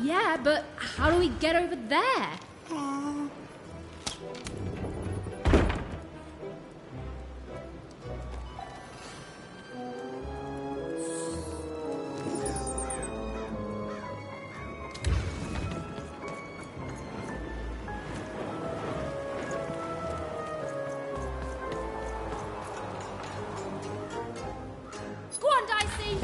Yeah, but how do we get over there? Go on, Dicey!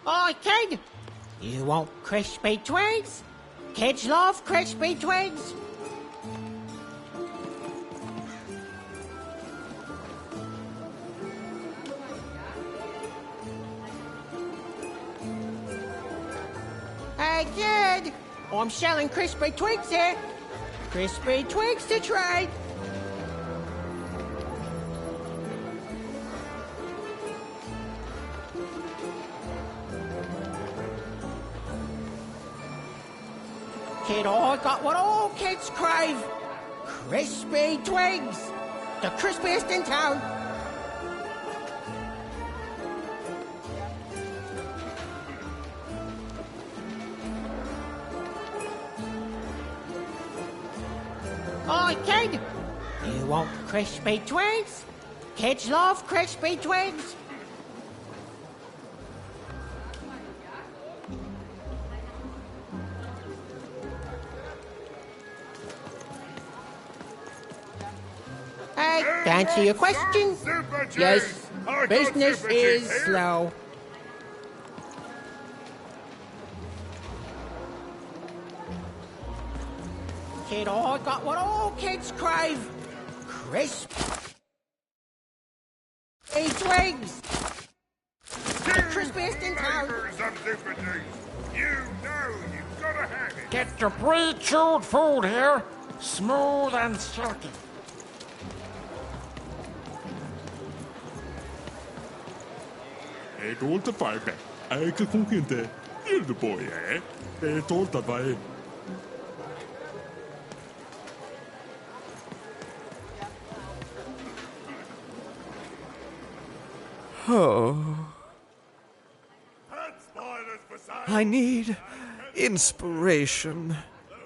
Oi, kid! You want crispy twigs? Kids love crispy twigs. Hey, kid! I'm selling crispy twigs here. Crispy twigs to trade. Kid, I got what all kids crave. Crispy twigs. The crispiest in town. Oi, kid! You want crispy twigs? Kids love crispy twigs. Hey, to answer your question, yes, business is slow. Kid, I got what all kids crave. Crispy twigs. The crispiest in town. You know you've got to have it. Get your pre-chewed food here, smooth and silky. Jeg tålte feil. Jeg kan ikke hilde på jeg. Jeg tålte feil. Oh. I need inspiration.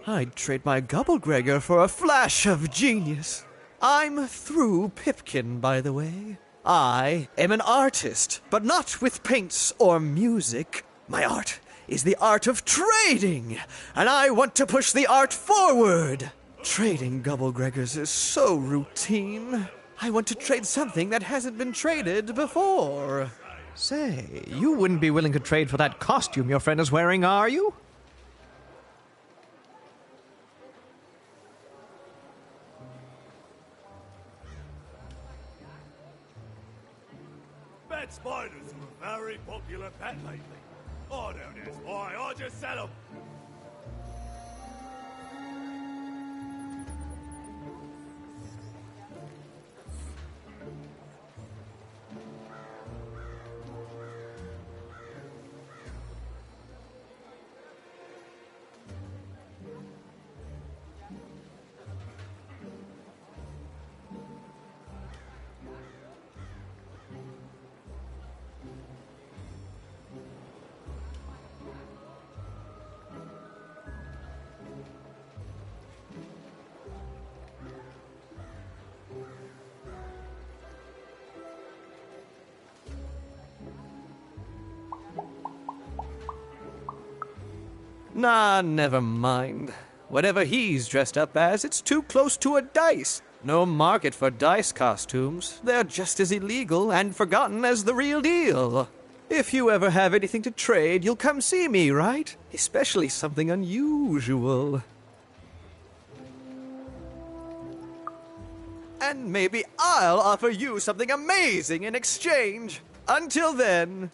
I'd trade my Gubblegregor for a flash of genius. I'm through Pipkin, by the way. I am an artist, but not with paints or music. My art is the art of trading, and I want to push the art forward. Trading Gubblegregors is so routine. I want to trade something that hasn't been traded before. Say, you wouldn't be willing to trade for that costume your friend is wearing, are you? Pet spiders are a very popular pet lately. I don't know why, I just sell them. Nah, never mind. Whatever he's dressed up as, it's too close to a dice. No market for dice costumes. They're just as illegal and forgotten as the real deal. If you ever have anything to trade, you'll come see me, right? Especially something unusual. And maybe I'll offer you something amazing in exchange. Until then...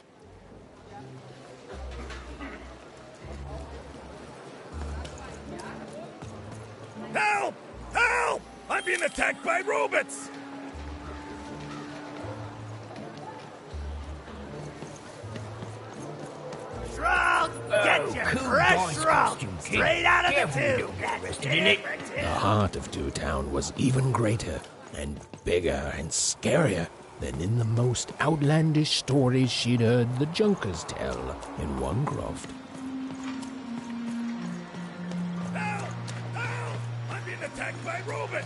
Help! Help! I'm being attacked by robots! Shrug! Get your fresh shrug! Straight out of the tube! The heart of Two Town was even greater and bigger and scarier than in the most outlandish stories she'd heard the Junkers tell in one croft. Help! Help! I'm being attacked by robots!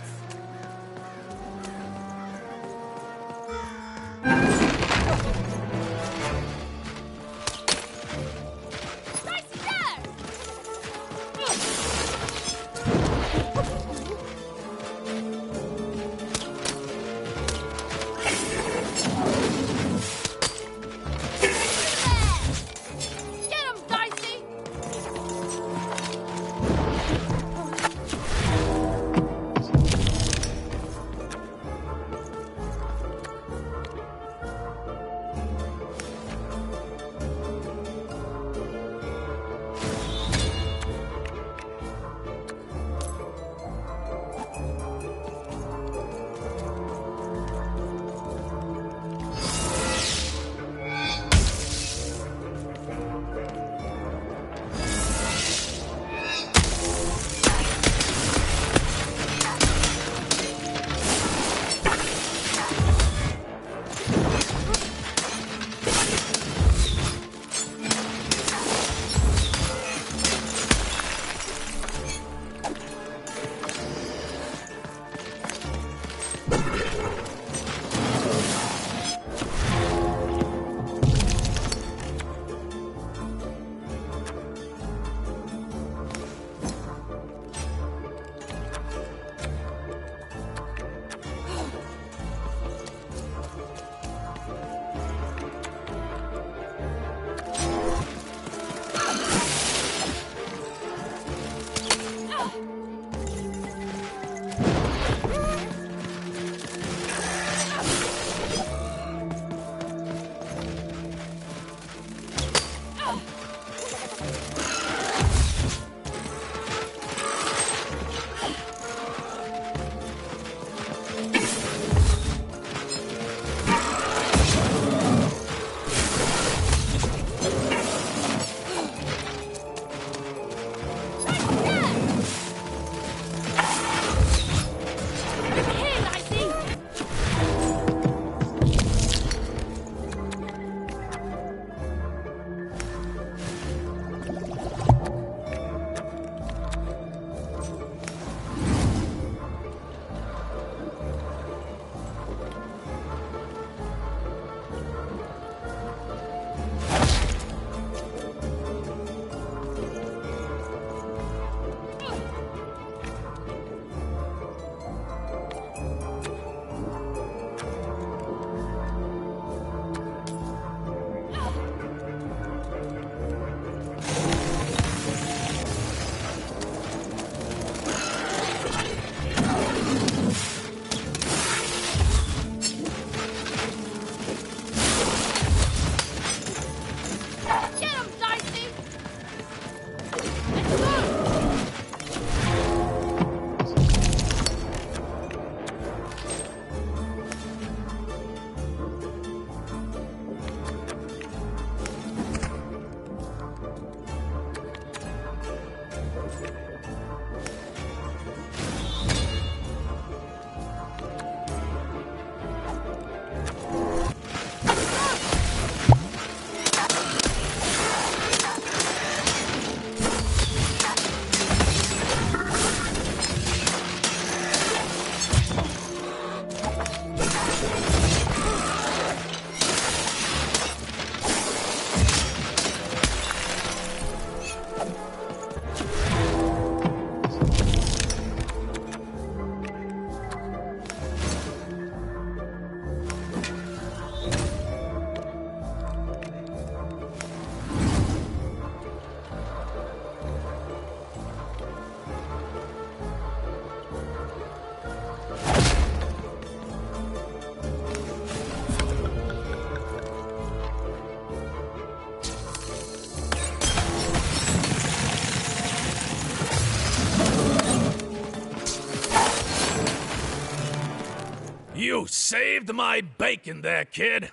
You saved my bacon there, kid.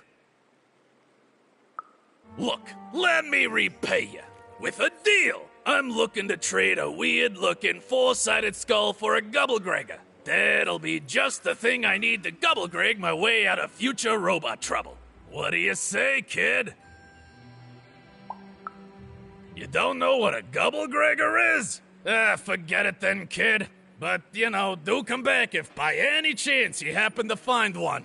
Look, let me repay you. With a deal. I'm looking to trade a weird-looking four-sided skull for a Gubblegregor. That'll be just the thing I need to Gubblegreg my way out of future robot trouble. What do you say, kid? You don't know what a Gubblegregor is? Forget it then, kid. But, do come back if by any chance you happen to find one.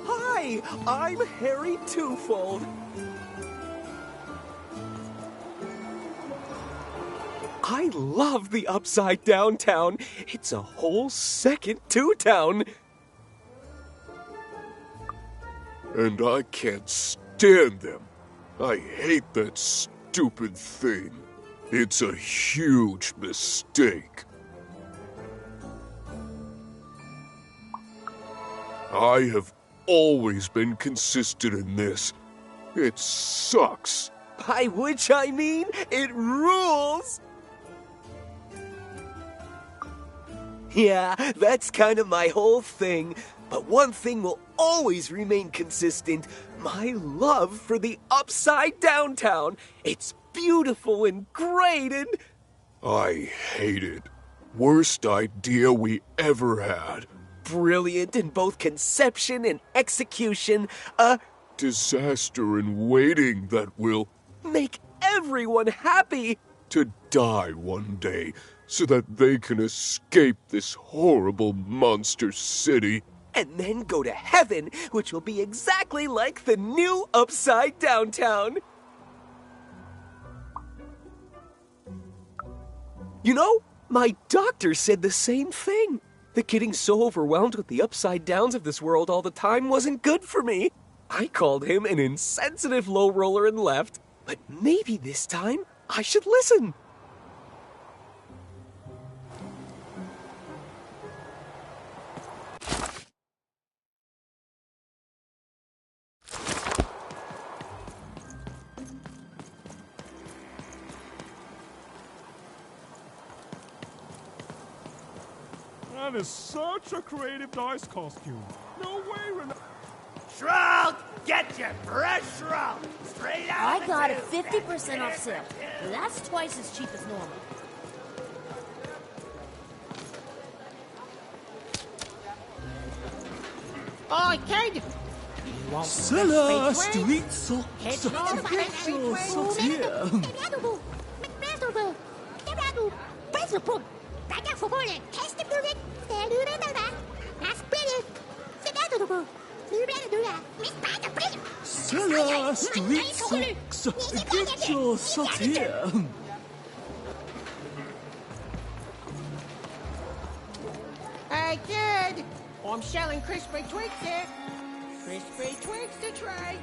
Hi, I'm Harry Twofold. I love the Upside Down Town. It's a whole second Two Town. And I can't stand them. I hate that stupid thing. It's a huge mistake. I have always been consistent in this. It sucks. By which I mean, it rules! Yeah, that's kind of my whole thing. But one thing will always remain consistent. My love for the Upside Down Town. It's beautiful and great and... I hate it. Worst idea we ever had. Brilliant in both conception and execution. A disaster in waiting that will make everyone happy. To die one day so that they can escape this horrible monster city. And then go to heaven, which will be exactly like the new Upside Down Town. You know, my doctor said the same thing. That getting so overwhelmed with the upside downs of this world all the time wasn't good for me. I called him an insensitive low roller and left. But maybe this time I should listen. That is such a creative dice costume. No way, Renee. Shroud! Get your fresh shroud! Straight out I got it 50% off sale. That's twice as cheap as normal. Oi, kid! Cellar Street Socks. Get your socks here. Cellar Street Socks. Get your socks here. Hey, kid! I'm selling crispy twigs here. Crispy twigs to trade.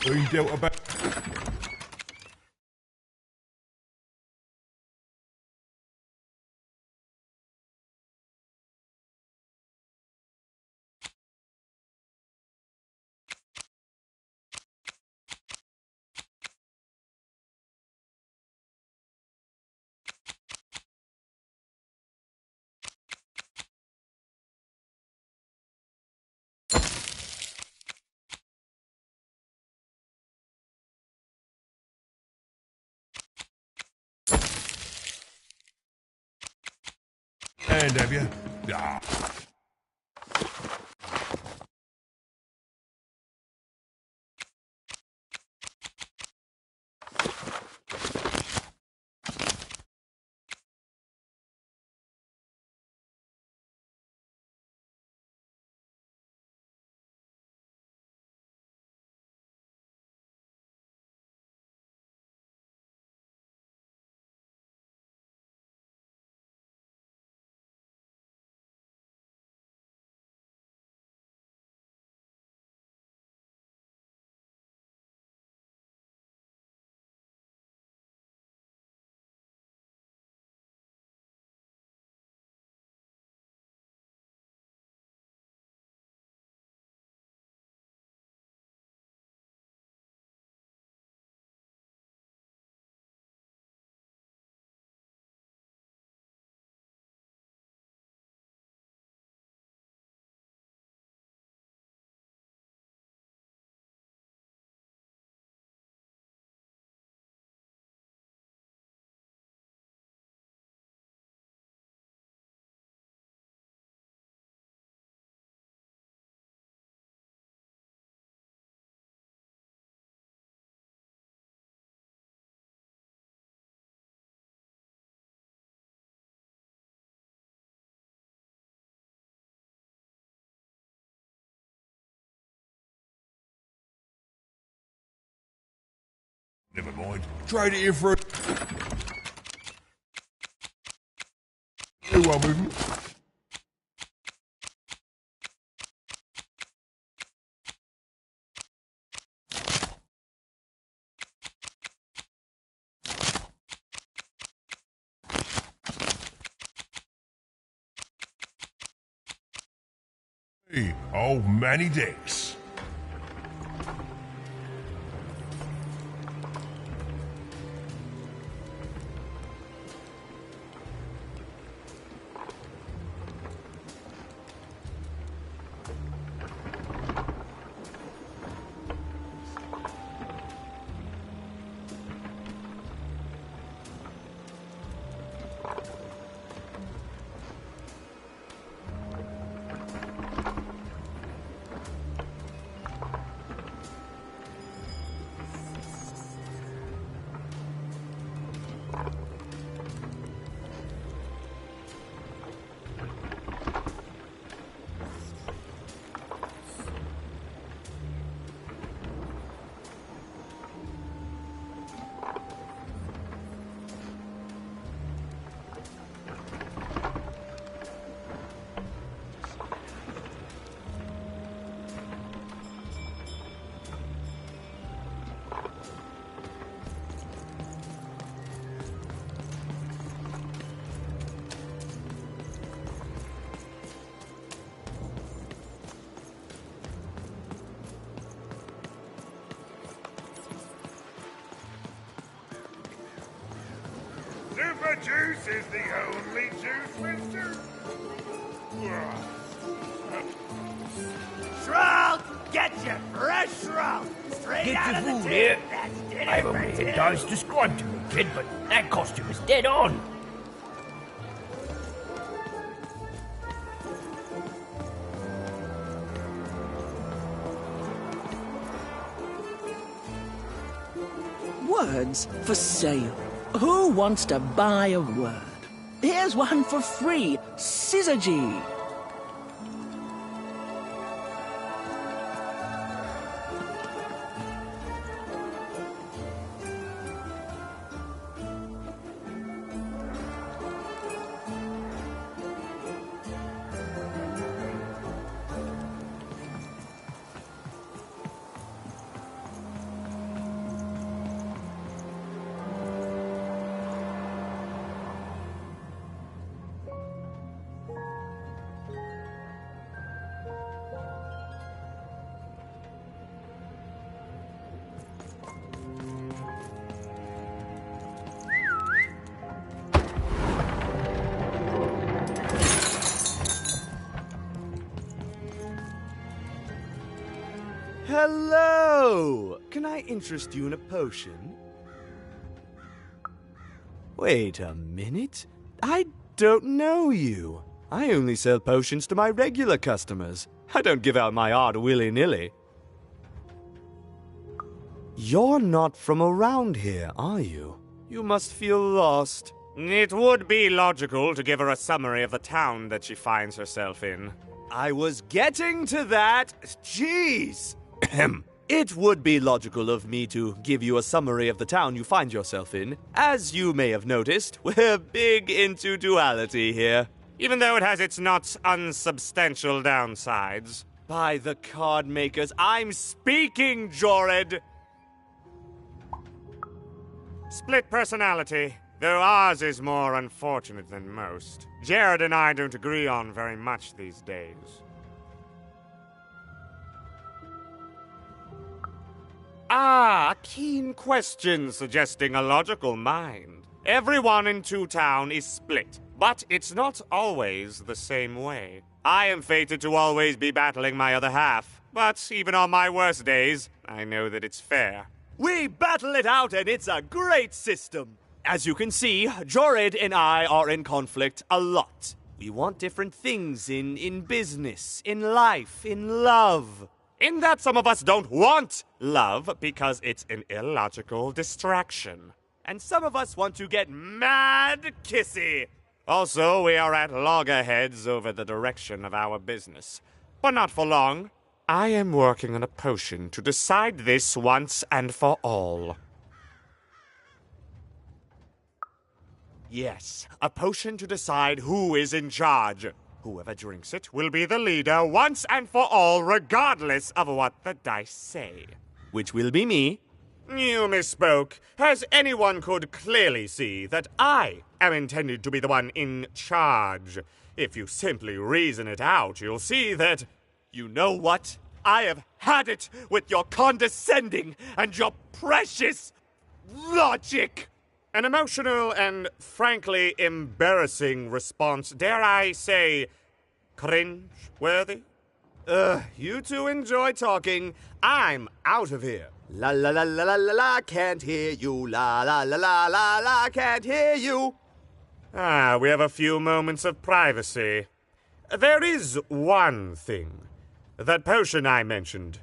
Been dealt about. And have you? Ah. Never mind. Trade it in for a new one with me. Hey, old Manny Dix. Super juice is the only juice, mister. Shroud! Get your fresh shroud! Straight out of the food tin! here. That's dinner I've for only two. heard Dice describe to me, kid, but that costume is dead on. Words for sale. Who wants to buy a word? Here's one for free. Syzygy. Hello! Can I interest you in a potion? Wait a minute. I don't know you. I only sell potions to my regular customers. I don't give out my art willy-nilly. You're not from around here, are you? You must feel lost. It would be logical to give her a summary of the town that she finds herself in. I was getting to that. Jeez! It would be logical of me to give you a summary of the town you find yourself in. As you may have noticed, we're big into duality here. Even though it has its not unsubstantial downsides. By the card makers, I'm speaking, Jorid! Split personality, though ours is more unfortunate than most. Jared and I don't agree on very much these days. A keen question suggesting a logical mind. Everyone in Two Town is split, but it's not always the same way. I am fated to always be battling my other half, but even on my worst days, I know that it's fair. We battle it out and it's a great system. As you can see, Jorid and I are in conflict a lot. We want different things in business, in life, in love. In that some of us don't want love because it's an illogical distraction. And some of us want to get mad kissy. Also, we are at loggerheads over the direction of our business. But not for long. I am working on a potion to decide this once and for all. Yes, a potion to decide who is in charge. Whoever drinks it will be the leader once and for all, regardless of what the dice say. Which will be me. You misspoke, as anyone could clearly see that I am intended to be the one in charge. If you simply reason it out, you'll see that... You know what? I have had it with your condescending and your precious logic. An emotional and frankly embarrassing response, dare I say, cringe-worthy? You two enjoy talking. I'm out of here. La la la la la la la, can't hear you. La la la la la la, can't hear you. We have a few moments of privacy. There is one thing. That potion I mentioned.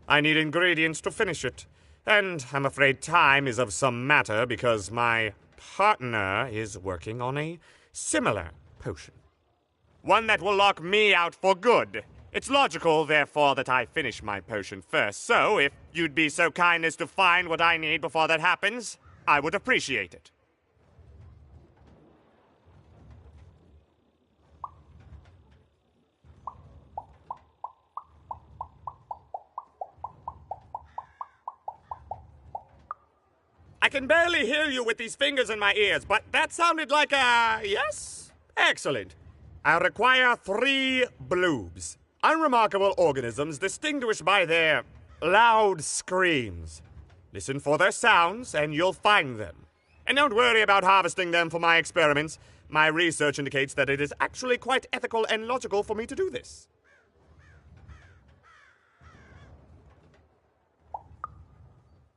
I need ingredients to finish it. And I'm afraid time is of some matter because my partner is working on a similar potion. One that will lock me out for good. It's logical, therefore, that I finish my potion first. So, if you'd be so kind as to find what I need before that happens, I would appreciate it. I can barely hear you with these fingers in my ears, but that sounded like a yes? Excellent. I require 3 bloobs. Unremarkable organisms distinguished by their loud screams. Listen for their sounds, and you'll find them. And don't worry about harvesting them for my experiments. My research indicates that it is actually quite ethical and logical for me to do this.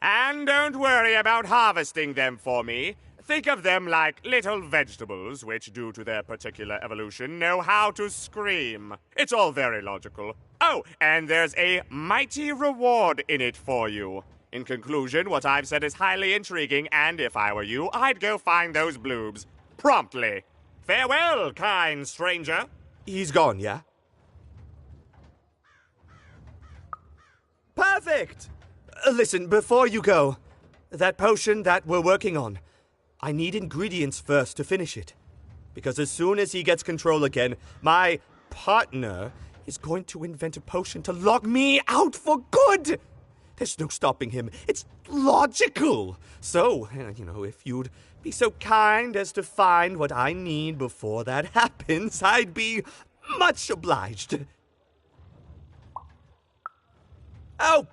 And don't worry about harvesting them for me. Think of them like little vegetables, which, due to their particular evolution, know how to scream. It's all very logical. Oh, and there's a mighty reward in it for you. In conclusion, what I've said is highly intriguing, and if I were you, I'd go find those bloobs. Promptly. Farewell, kind stranger. He's gone, yeah? Perfect! Listen, before you go, that potion that we're working on, I need ingredients first to finish it. Because as soon as he gets control again, my partner is going to invent a potion to lock me out for good! There's no stopping him. It's logical. So, if you'd be so kind as to find what I need before that happens, I'd be much obliged. Oh,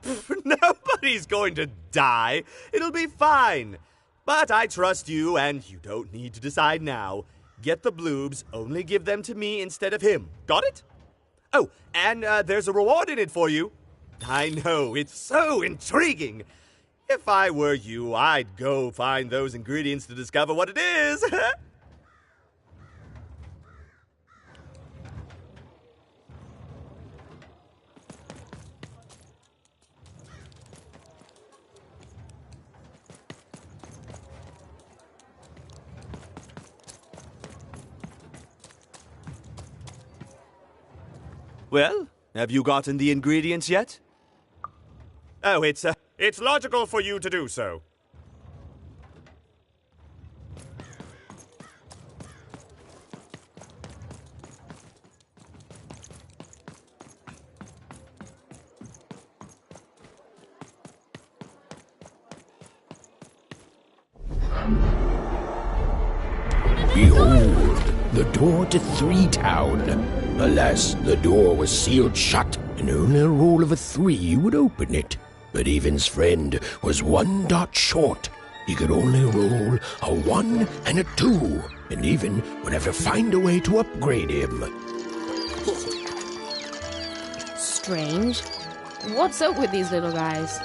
nobody's going to die. It'll be fine. But I trust you, and you don't need to decide now. Get the bloobs, only give them to me instead of him. Got it? Oh, and there's a reward in it for you. I know, it's so intriguing. If I were you, I'd go find those ingredients to discover what it is. Well, have you gotten the ingredients yet? Oh, It's logical for you to do so. Behold, the door to Three Town. Alas, the door was sealed shut, and only a roll of a 3 would open it. But Evan's friend was 1 dot short. He could only roll a 1 and a 2, and Even would have to find a way to upgrade him. Strange. What's up with these little guys?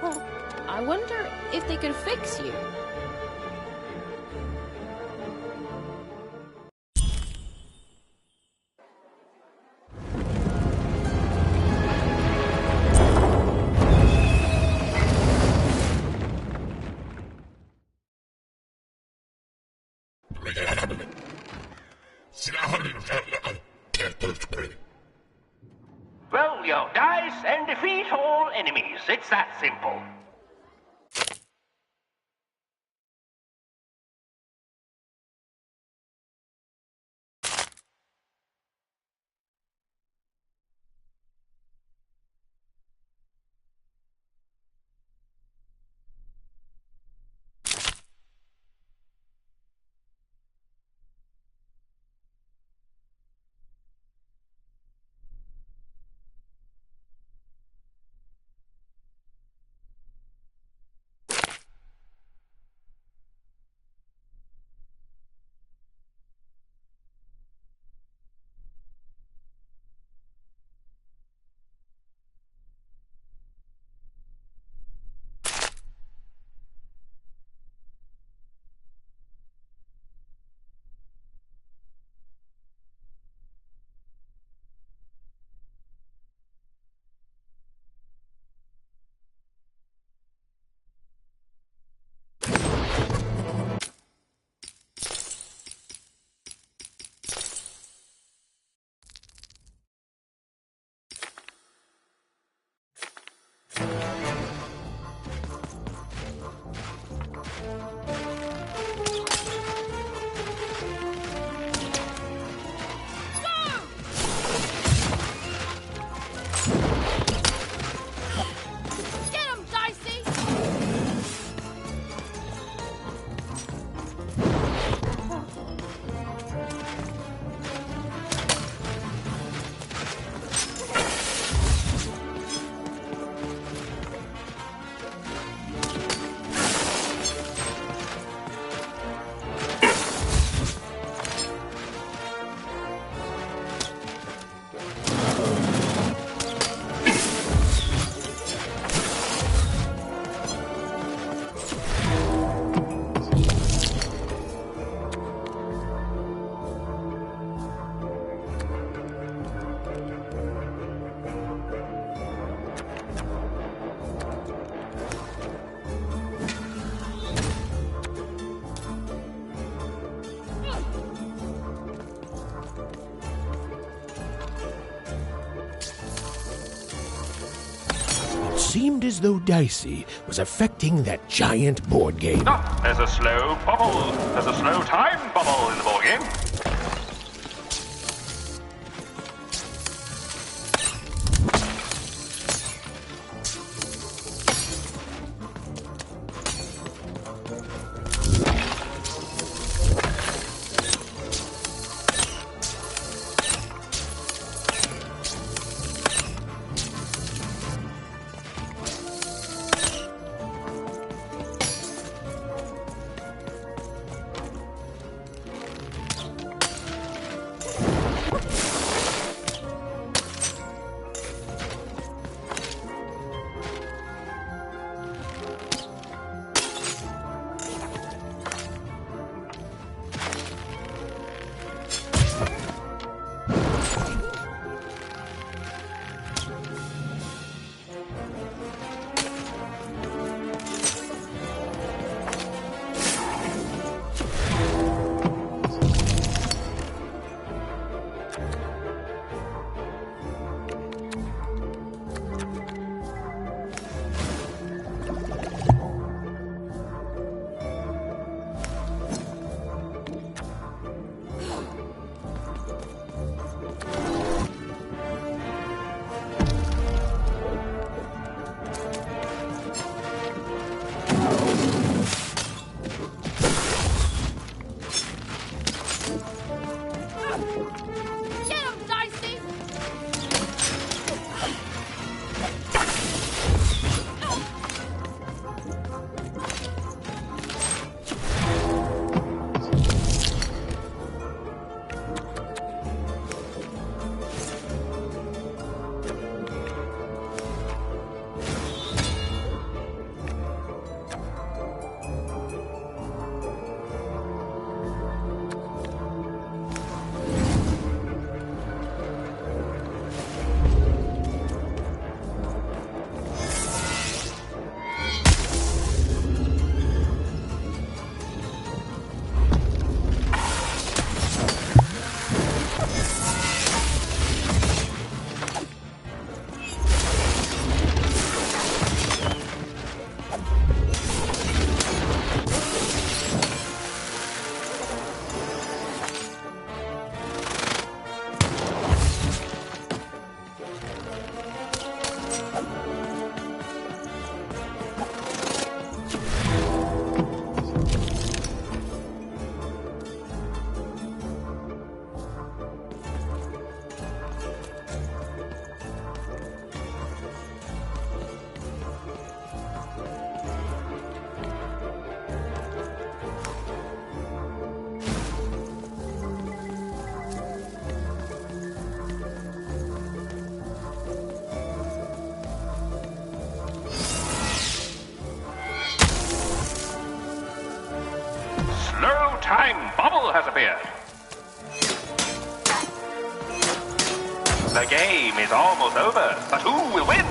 Oh, I wonder if they could fix you. Roll your dice and defeat all enemies. It's that simple. Seemed as though Dicey was affecting that giant board game. Ah, there's a slow bubble. There's a slow time bubble in the ball game. Slow time bubble has appeared. The game is almost over, but who will win?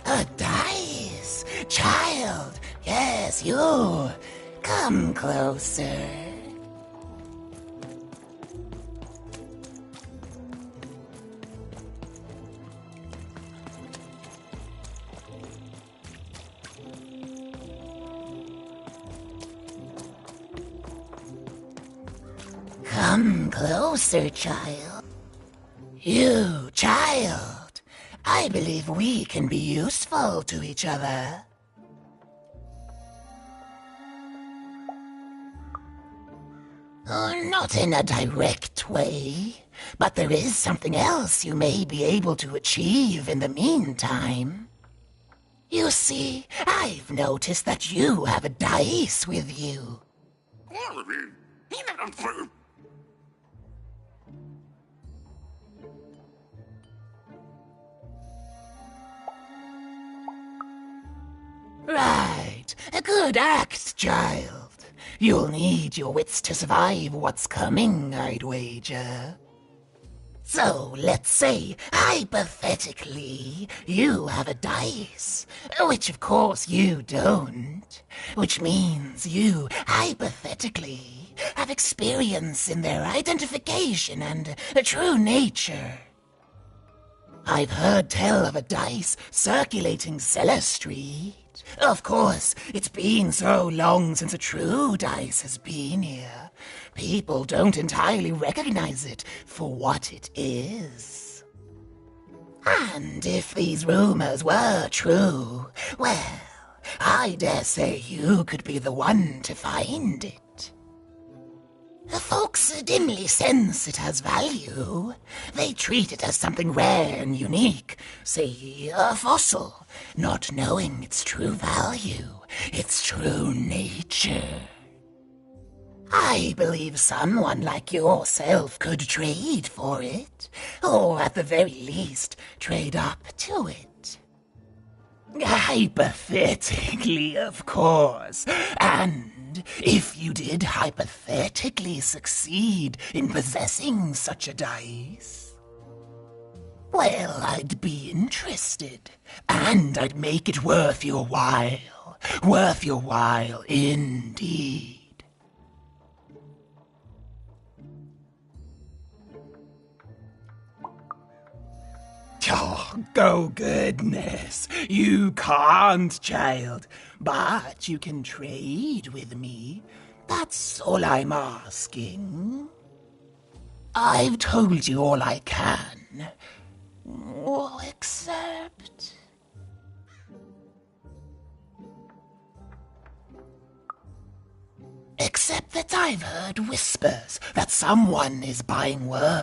A dice! Child! Yes, you! Come closer. Come closer, child. You, child. I believe we can be useful to each other. Not in a direct way, but there is something else you may be able to achieve in the meantime. You see, I've noticed that you have a dice with you. Right. A good act, child. You'll need your wits to survive what's coming, I'd wager. So, let's say, hypothetically, you have a dice, which of course you don't, which means you, hypothetically, have experience in their identification and true nature. I've heard tell of a dice circulating Cellar Street. Of course, it's been so long since a true dice has been here. People don't entirely recognize it for what it is. And if these rumors were true, well, I dare say you could be the one to find it. Folks dimly sense it has value. They treat it as something rare and unique, say a fossil, not knowing its true value, its true nature. I believe someone like yourself could trade for it, or at the very least, trade up to it. Hypothetically, of course, and if you did hypothetically succeed in possessing such a dice, well, I'd be interested, and I'd make it worth your while indeed. Oh, goodness, you can't, child, but you can trade with me. That's all I'm asking. I've told you all I can. Except... Except that I've heard whispers that someone is buying words